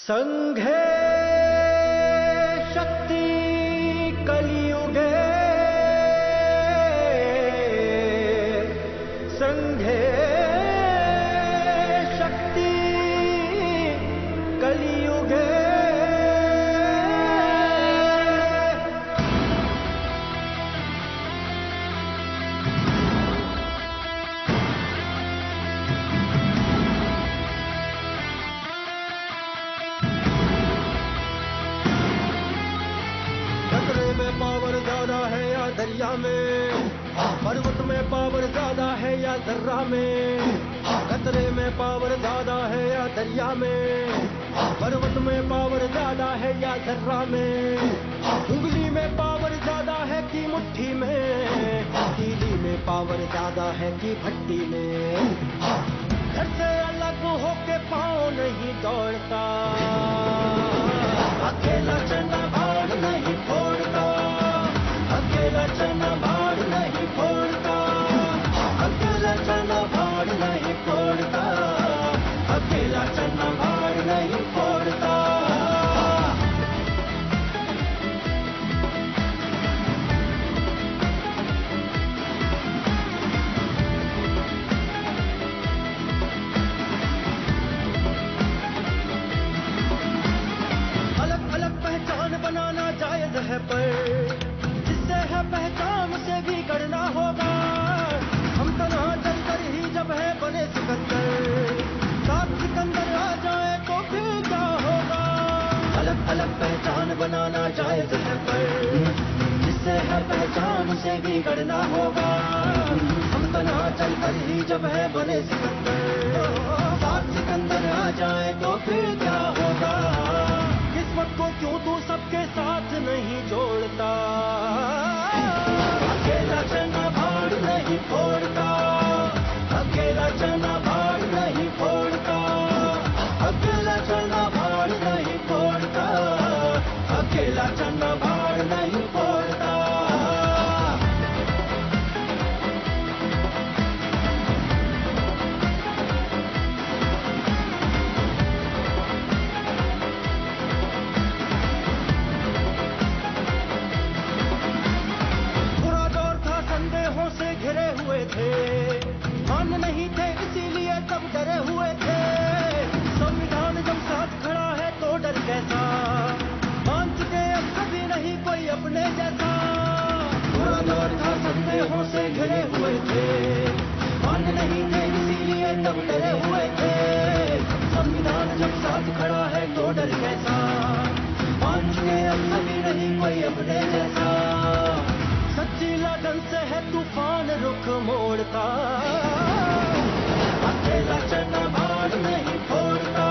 संघे शक्ति कलियुगे संघे शक्ति कलियुगे पावर ज्यादा है या दरिया में, पर्वत में पावर ज्यादा है या दर्रा में, कतरे में पावर ज्यादा है या दरिया में, पर्वत में पावर ज्यादा है या दर्रा में, उंगली में पावर ज्यादा है कि मुट्ठी में, तीली में पावर ज्यादा है कि भट्टी में, घर से अलग होके पाँव नहीं दौड़ता, अकेला चना भाड़ नहीं फोड़ता, अकेला चना भाड़ नहीं फोड़ता, अकेला चना भाड़ नहीं फोड़ता, अकेला चना भाड़ नहीं फोड़ता। अलग अलग पहचान बनाना जायज है पर जिससे है पहचान से भी करना होगा, हम तन्हा चलकर ही जब है बने सिकंदर, साथ सिकंदर आ जाए तो फिर क्या होगा। अलग अलग पहचान बनाना जायज है पर जिससे है पहचान से भी करना होगा, हम तन्हा चलकर ही जब है बने सिकंदर, साथ सिकंदर आ जाए तो फिर क्या होगा। किस्मत को क्यों तू सबके साथ नहीं जोड़ता, अकेला चना भाड़ नहीं फोड़ता, अकेला चना भाड़ नहीं फोड़ता, अकेला चना भाड़ नहीं फोड़ता, अकेला चना भाड़ नहीं फोड़ता। घिरे हुए थे, मान नहीं थे इसीलिए सब डरे हुए थे, संविधान जब साथ खड़ा है तो डर कैसा, मान चुके अब कभी नहीं कोई अपने जैसा। पूरा दौर था संदेहों से घिरे हुए थे, मान नहीं थे इसीलिए तब डरे हुए थे, संविधान जब साथ खड़ा है तो डर कैसा, मान चुके अब कभी नहीं कोई अपने जैसा। सच्ची लगन से है तूफान रुख मोड़ता, अकेला चना भाड़ नहीं फोड़ता,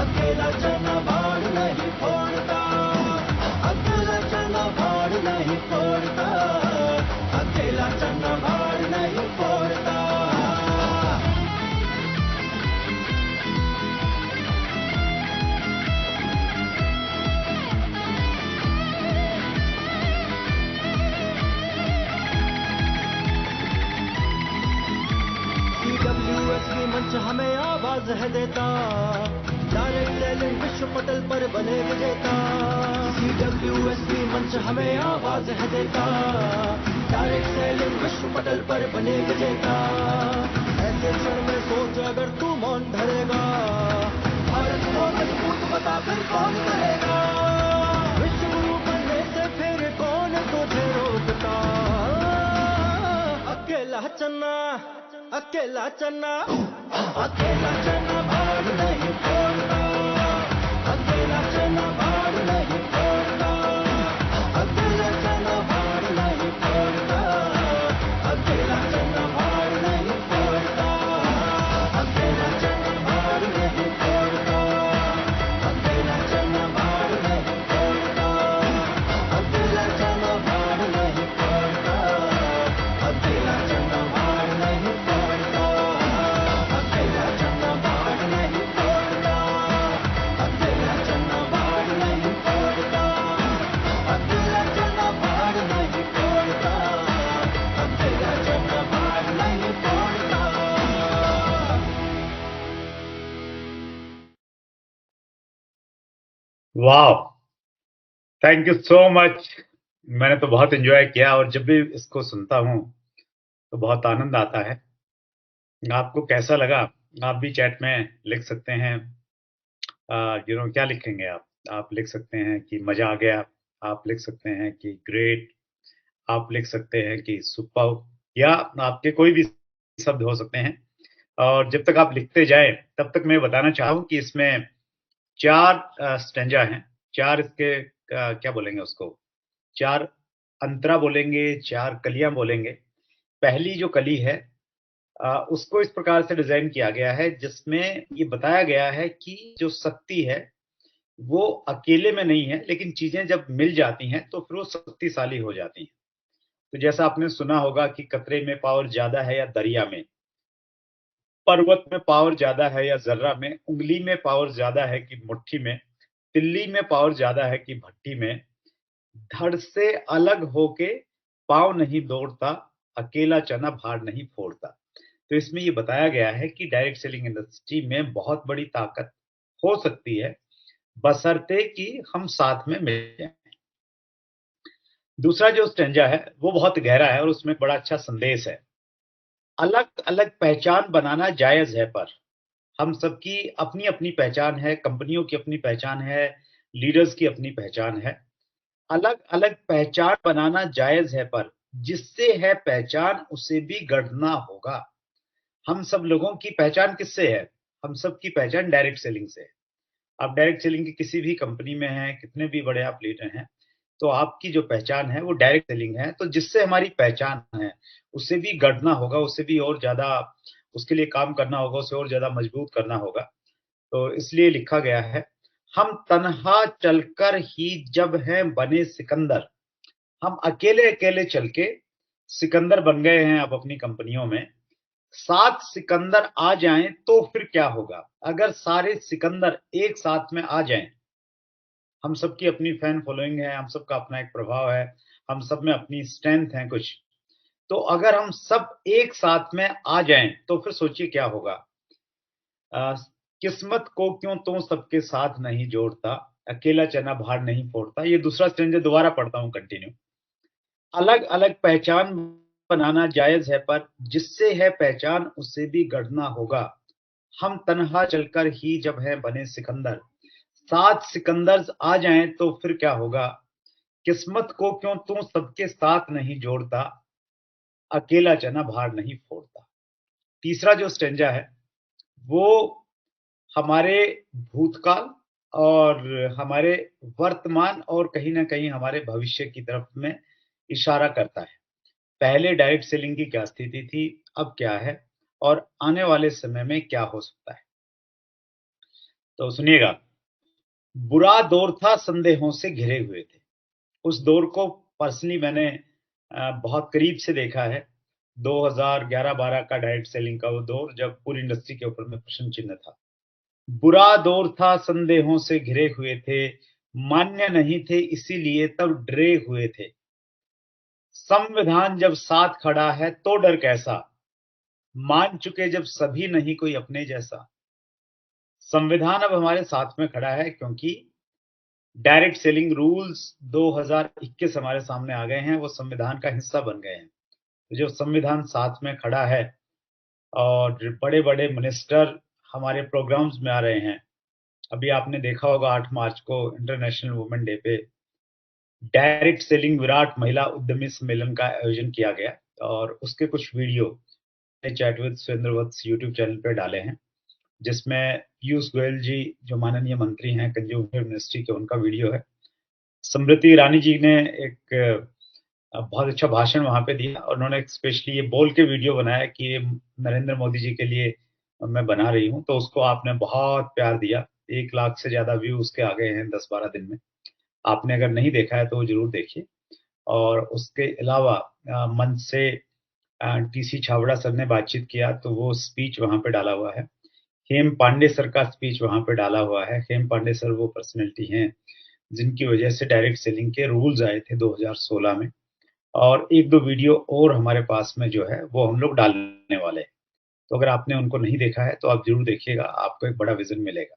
अकेला चना भाड़ नहीं फोड़ता, अकेला चना भाड़ नहीं फोड़ता, अकेला चना भाड़ नहीं फोड़ता। CWSV मंच हमें आवाज है देता, डायरेक्ट सेलिंग विश्व पटल पर बने विजेता। CWSV मंच हमें आवाज है देता, डायरेक्ट सेलिंग विश्व पटल पर बने विजेता। ऐसे क्षण में सोच अगर तू मौन धरेगा, भारत को मजबूत बता फिर कौन करेगा, विश्व गुरु बनने से फिर कौन तुझे रोकता। अकेला चना अकेला चना, अकेला चना भाड़ नहीं फोड़ता, अकेला चना भाड़ नहीं फोड़ता, अकेला चना भाड़ नहीं फोड़ता, अकेला चना भाड़ नहीं फोड़ता, अकेला चना भाड़ नहीं फोड़ता, अकेला चना भाड़ नहीं फोड़ता, अकेला चना भाड़ नहीं फोड़ता, अकेला चना भाड़ नहीं फोड़ता, अकेला चना भाड़ नहीं वाह, थैंक यू सो मच। मैंने तो बहुत एंजॉय किया और जब भी इसको सुनता हूँ तो बहुत आनंद आता है। आपको कैसा लगा? आप भी चैट में लिख सकते हैं। क्या लिखेंगे आप? आप लिख सकते हैं कि मजा आ गया, आप लिख सकते हैं कि ग्रेट, आप लिख सकते हैं कि सुपर्ब, या आपके कोई भी शब्द हो सकते हैं। और जब तक आप लिखते जाएं तब तक मैं बताना चाहूँ कि इसमें 4 स्टैन्ज़ा हैं। 4 इसके क्या बोलेंगे उसको, 4 अंतरा बोलेंगे, 4 कलियाँ बोलेंगे। पहली जो कली है उसको इस प्रकार से डिज़ाइन किया गया है जिसमें ये बताया गया है कि जो शक्ति है, वो अकेले में नहीं है, लेकिन चीज़ें जब मिल जाती हैं तो फिर वो शक्तिशाली हो जाती हैं। तो जैसा आपने सुना होगा कि कतरे में पावर ज़्यादा है या दरिया में, पर्वत में पावर ज़्यादा है या ज़र्रा में, उँगली में पावर ज़्यादा है कि मुट्ठी में, तिल्ली में पावर ज़्यादा है कि भट्ठी में, धड़ से अलग होके पाँव नहीं दौड़ता, अकेला चना भार नहीं फोड़ता। तो इसमें ये बताया गया है कि डायरेक्ट सेलिंग इंडस्ट्री में बहुत बड़ी ताकत हो सकती है, बशर्ते कि हम साथ में मिल जाएँ। दूसरा जो स्टैन्ज़ा है, वो बहुत गहरा है और उसमें बड़ा अच्छा संदेश है। अलग-अलग पहचान बनाना जायज़ है पर हम सबकी अपनी-अपनी पहचान है, कंपनियों की अपनी पहचान है, लीडर्स की अपनी पहचान है। अलग-अलग पहचान बनाना जायज़ है पर जिससे है पहचान उसे भी गढ़ना होगा। हम सब लोगों की पहचान किससे है? हम सब की पहचान डायरेक्ट सेलिंग से है। आप डायरेक्ट सेलिंग की किसी भी कंपनी में हैं, कितने भी बड़े आप लीडर हैं, तो आपकी जो पहचान है वो डायरेक्ट सेलिंग है। तो जिससे हमारी पहचान है, उसे भी गढ़ना होगा, उसे भी और ज़्यादा उसके लिए काम करना होगा, उसे और ज़्यादा मजबूत करना होगा। तो इसलिए लिखा गया है, हम तन्हा चलकर ही जब हैं बने सिकंदर, हम अकेले-अकेले चल के सिकंदर बन गए हैं अब अपनी कंपनियों में। 7 सिकंदर आ जाएँ तो फिर क्या होगा? अगर सारे सिकंदर एक साथ में आ जाएँ, हम सबकी अपनी फैन फॉलोइंग है, हम सबका अपना एक प्रभाव है, हम सब में अपनी स्ट्रेंथ है कुछ। तो अगर हम सब एक साथ में आ जाएँ, तो फिर सोचिए क्या होगा? अ, किस्मत को क्यों तू सबके साथ नहीं जोड़ता, अकेला चना भार नहीं फोड़ता। ये दूसरा स्ट्रेंजा दोबारा पढ़ता हूँ कंटिन्यू। अलग-अलग पहचान बनाना जायज़ है पर जिससे है पहचान उसे भी गढ़ना होगा। हम तन्हा चलकर ही जब हैं बने सिकंदर, 7 सिकंदर्स आ जाएँ तो फिर क्या होगा? किस्मत को क्यों तू सबके साथ नहीं जोड़ता, अकेला चना भार नहीं फोड़ता। तीसरा जो स्टेंजा है, वो हमारे भूतकाल और हमारे वर्तमान और कहीं न कहीं हमारे भविष्य की तरफ में इशारा करता है। पहले डायरेक्ट सेलिंग की क्या स्थिति थी, अब क्या है और आने वाले समय में क्या हो सकता है। तो सुनिएगा, बुरा दौर था संदेहों से घिरे हुए थे। उस दौर को पर्सनली मैंने बहुत करीब से देखा है। 2011-12 का डायरेक्ट सेलिंग का वो दौर जब पूरी इंडस्ट्री के ऊपर में प्रश्न चिन्ह था। बुरा दौर था संदेहों से घिरे हुए थे, मान्य नहीं थे इसीलिए तब डरे हुए थे। संविधान जब साथ खड़ा है तो डर कैसा, मान चुके जब सभी नहीं कोई अपने जैसा। संविधान अब हमारे साथ में खड़ा है क्योंकि डायरेक्ट सेलिंग रूल्स 2021 हमारे सामने आ गए हैं, वो संविधान का हिस्सा बन गए हैं। तो जो संविधान साथ में खड़ा है और बड़े-बड़े मिनिस्टर हमारे प्रोग्राम्स में आ रहे हैं। अभी आपने देखा होगा 8 मार्च को इंटरनेशनल वुमेन डे पे डायरेक्ट सेलिंग विराट महिला उद्यमी सम्मेलन का आयोजन किया गया और उसके कुछ video chat with Surendra Vats YouTube channel पे डाले हैं, जिसमें पीयूष गोयल जी जो माननीय मंत्री हैं कंज्यूमर मिनिस्ट्री के, उनका वीडियो है। स्मृति ईरानी जी ने एक बहुत अच्छा भाषण वहाँ पे दिया और उन्होंने स्पेशली ये बोल के वीडियो बनाया कि ये नरेंद्र मोदी जी के लिए मैं बना रही हूँ, तो उसको आपने बहुत प्यार दिया। 1 लाख से ज़्यादा व्यू उसके आ गए हैं 10-12 दिन में। आपने अगर नहीं देखा है तो वो ज़रूर देखिए। और उसके अलावा मंच से टीसी छाबड़ा सर ने बातचीत किया तो वो स्पीच वहाँ पे डाला हुआ है। हेम पांडे सर का स्पीच वहाँ पे डाला हुआ है। हेम पांडे सर वो पर्सनैलिटी हैं, जिनकी वजह से डायरेक्ट सेलिंग के रूल्स आए थे 2016 में। और 1-2 वीडियो और हमारे पास में जो है वो हम लोग डालने वाले हैं। तो अगर आपने उनको नहीं देखा है तो आप ज़रूर देखिएगा, आपको एक बड़ा विज़न मिलेगा।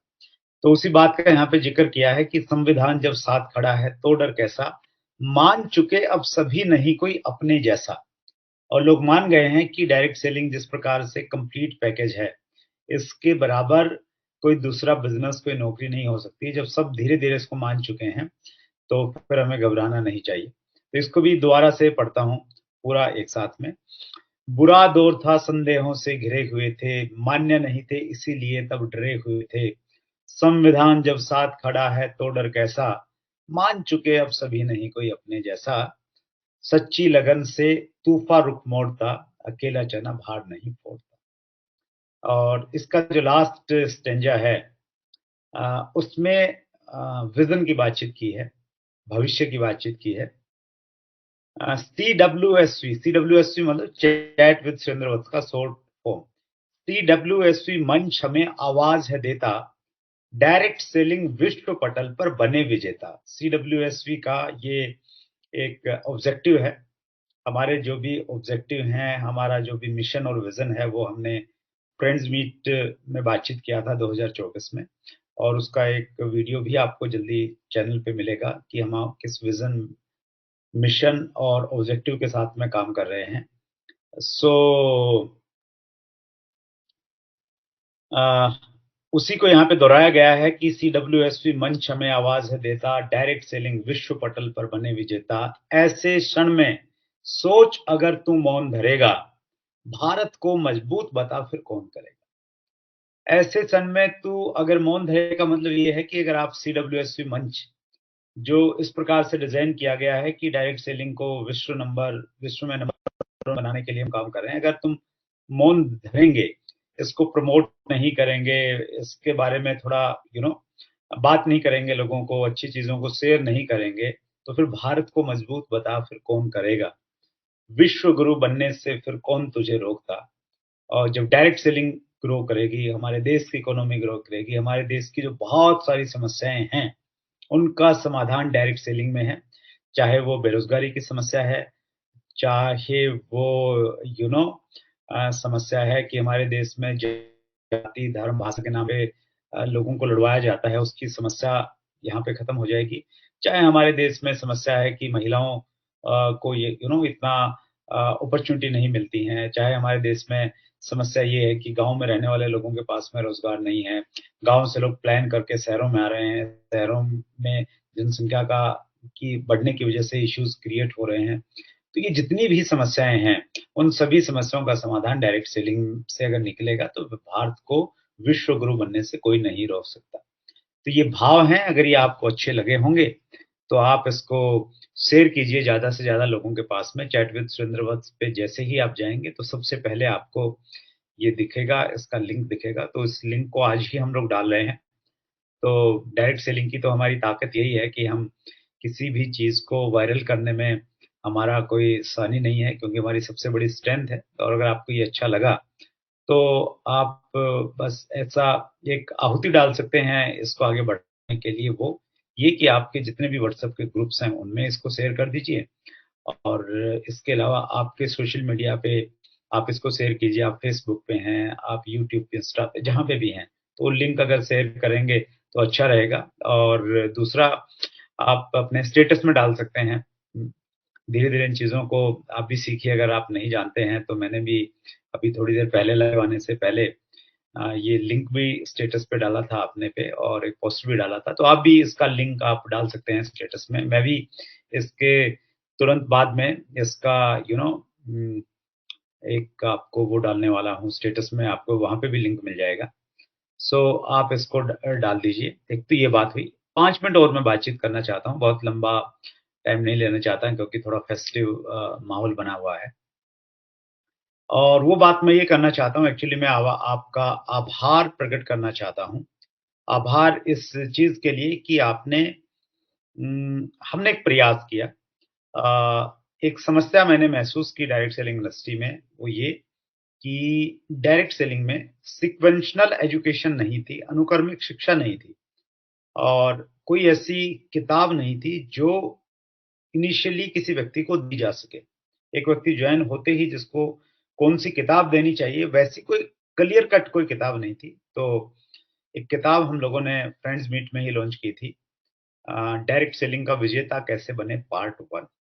तो उसी बात का यहाँ पे जिक्र किया है कि संविधान जब साथ खड़ा है तो डर कैसा, मान चुके अब सभी नहीं कोई अपने जैसा। और लोग मान गए हैं कि डायरेक्ट सेलिंग जिस प्रकार से कंप्लीट पैकेज है, इसके बराबर कोई दूसरा बिजनेस, कोई नौकरी नहीं हो सकती। जब सब धीरे-धीरे इसको मान चुके हैं, तो फिर हमें घबराना नहीं चाहिए। तो इसको भी दोबारा से पढ़ता हूँ पूरा एक साथ में। बुरा दौर था, संदेहों से घिरे हुए थे, मान्य नहीं थे इसीलिए तब डरे हुए थे। संविधान जब साथ खड़ा है तो डर कैसा, मान चुके अब सभी नहीं कोई अपने जैसा। सच्ची लगन से तूफा रुख मोड़ता, अकेला चना भार नहीं फोड़ता। और इसका जो लास्ट स्टेंजा है उसमें विजन की बातचीत की है, भविष्य की बातचीत की है। CWSV मतलब चैट विद सुरेंद्र वत्स का शॉर्ट फॉर्म। CWSV मंच हमें आवाज है देता, डायरेक्ट सेलिंग विश्व पटल पर बने विजेता। CWSV का ये एक ऑब्जेक्टिव है। हमारे जो भी ऑब्जेक्टिव हैं, हमारा जो भी मिशन और विजन है, वो हमने फ्रेंड्स मीट में बातचीत किया था 2024 में, और उसका एक वीडियो भी आपको जल्दी चैनल पे मिलेगा कि हम किस विजन, मिशन और ऑब्जेक्टिव के साथ में काम कर रहे हैं। सो उसी को यहाँ पे दोहराया गया है कि CWSV मंच हमें आवाज है देता, डायरेक्ट सेलिंग विश्व पटल पर बने विजेता। ऐसे क्षण में सोच अगर तू मौन धरेगा, भारत को मजबूत बता फिर कौन करेगा। ऐसे क्षण में तू अगर मौन धरेगा मतलब ये है कि अगर आप CWSV मंच जो इस प्रकार से डिजाइन किया गया है कि डायरेक्ट सेलिंग को विश्व में नंबर बनाने के लिए हम काम कर रहे हैं, अगर तुम मौन धरेंगे, इसको प्रमोट नहीं करेंगे, इसके बारे में थोड़ा बात नहीं करेंगे, लोगों को अच्छी चीजों को शेयर नहीं करेंगे, तो फिर भारत को मजबूत बता फिर कौन करेगा। विश्व गुरु बनने से फिर कौन तुझे रोकता। और जब डायरेक्ट सेलिंग ग्रो करेगी, हमारे देश की इकोनॉमी ग्रो करेगी, हमारे देश की जो बहुत सारी समस्याएं हैं उनका समाधान डायरेक्ट सेलिंग में है। चाहे वो बेरोजगारी की समस्या है, चाहे वो समस्या है कि हमारे देश में जाति, धर्म, भाषा के नाम पे लोगों को लड़वाया जाता है, उसकी समस्या यहाँ पे खत्म हो जाएगी। चाहे हमारे देश में समस्या है कि महिलाओं को ये इतना अपॉर्चुनिटी नहीं मिलती हैं, चाहे हमारे देश में समस्या ये है कि गाँव में रहने वाले लोगों के पास में रोजगार नहीं है, गाँव से लोग प्लान करके शहरों में आ रहे हैं, शहरों में जनसंख्या की बढ़ने की वजह से इश्यूज क्रिएट हो रहे हैं। तो ये जितनी भी समस्याएं हैं, उन सभी समस्याओं का समाधान डायरेक्ट सेलिंग से अगर निकलेगा तो भारत को विश्व गुरु बनने से कोई नहीं रोक सकता। तो ये भाव हैं, अगर ये आपको अच्छे लगे होंगे तो आप इसको शेयर कीजिए ज़्यादा से ज़्यादा लोगों के पास में। चैट विद सुरेंद्र वत्स पे जैसे ही आप जाएँगे तो सबसे पहले आपको ये दिखेगा, इसका लिंक दिखेगा, तो इस लिंक को आज ही हम लोग डाल रहे हैं। तो डायरेक्ट सेलिंग की तो हमारी ताकत यही है कि हम किसी भी चीज़ को वायरल करने में हमारा कोई सानी नहीं है, क्योंकि हमारी सबसे बड़ी स्ट्रेंथ है। और अगर आपको ये अच्छा लगा तो आप बस ऐसा एक आहुति डाल सकते हैं इसको आगे बढ़ाने के लिए, वो ये कि आपके जितने भी व्हाट्सएप के ग्रुप्स हैं उनमें इसको शेयर कर दीजिए। और इसके अलावा आपके सोशल मीडिया पे आप इसको शेयर कीजिए। आप फेसबुक पे हैं, आप यूट्यूब पे, इंस्टा पे, जहाँ पे भी हैं, तो लिंक अगर शेयर करेंगे तो अच्छा रहेगा। और दूसरा, आप अपने स्टेटस में डाल सकते हैं। धीरे-धीरे इन चीज़ों को आप भी सीखिए, अगर आप नहीं जानते हैं तो मैंने भी अभी थोड़ी देर पहले लाइव आने से पहले ये लिंक भी स्टेटस पे डाला था अपने पे, और एक पोस्ट भी डाला था, तो आप भी इसका लिंक आप डाल सकते हैं स्टेटस में। मैं भी इसके तुरंत बाद में इसका एक आपको वो डालने वाला हूँ स्टेटस में, आपको वहाँ पे भी लिंक मिल जाएगा। सो आप इसको डाल दीजिए। एक तो ये बात हुई। 5 मिनट और मैं बातचीत करना चाहता हूँ, बहुत लंबा टाइम नहीं लेना चाहता क्योंकि थोड़ा फेस्टिव माहौल बना हुआ है। और वो बात मैं ये करना चाहता हूँ, एक्चुअली मैं आपका आभार प्रकट करना चाहता हूँ। आभार इस चीज़ के लिए कि हमने एक प्रयास किया। एक समस्या मैंने महसूस की डायरेक्ट सेलिंग इंडस्ट्री में, वो ये कि डायरेक्ट सेलिंग में सीक्वेंशियल एजुकेशन नहीं थी, अनुक्रमिक शिक्षा नहीं थी, और कोई ऐसी किताब नहीं थी जो इनिशियली किसी व्यक्ति को दी जा सके। एक व्यक्ति जॉइन होते ही जिसको कौन-सी किताब देनी चाहिए, वैसी कोई क्लियर कट कोई किताब नहीं थी। तो एक किताब हम लोगों ने फ्रेंड्स मीट में ही लॉन्च की थी, डायरेक्ट सेलिंग का विजेता कैसे बने पार्ट 1।